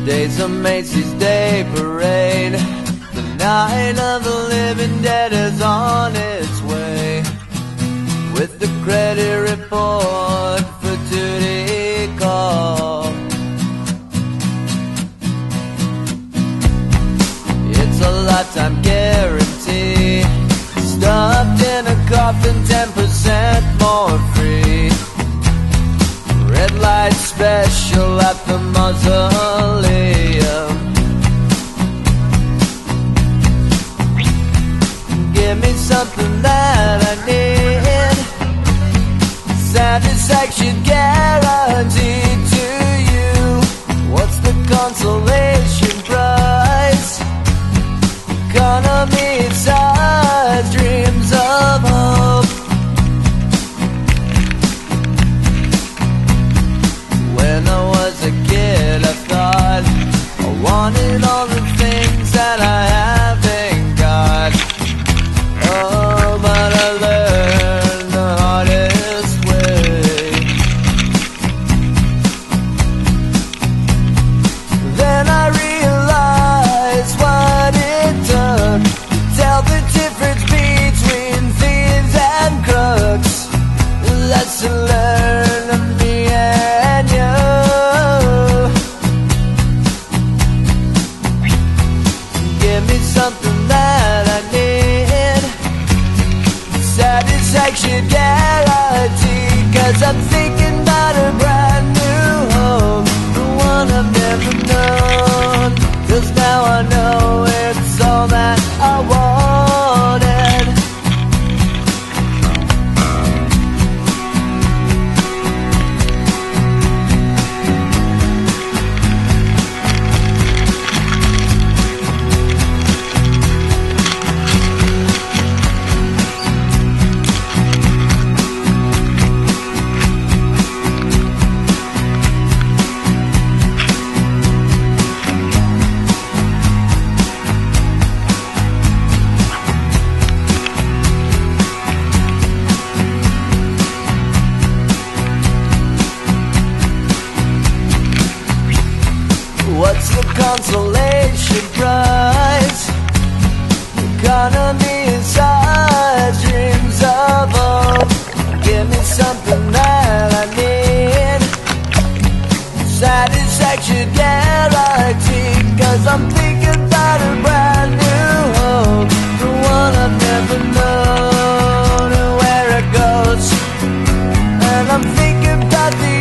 Today's a Macy's Day Parade. The night of the living dead is on its way, with the credit report for duty call. It's a lifetime guarantee, stuffed in a coffin, 10% more free. Red light special at the mausoleum. Give me something that I need, satisfaction guaranteed to you. What's the consolation prize? Economy size, dreams of hope. When I was a kid, I thought I wanted all the things that I haven't got. Oh, but I learned the hardest way. Then I realized what it took to tell the difference between thieves and crooks. Lesson learned of me and you. Give me something that I need, satisfaction guaranteed. 'Cause I'm thinking about a brand new home, the one I've never known. 'Cause now I know it's all that I wanted. What's the consolation prize? Economy size, dreams of hope. Give me something that I need, satisfaction guaranteed. 'Cause I'm thinking about a brand new home, the one I've never known and where it goes. And I'm thinking about the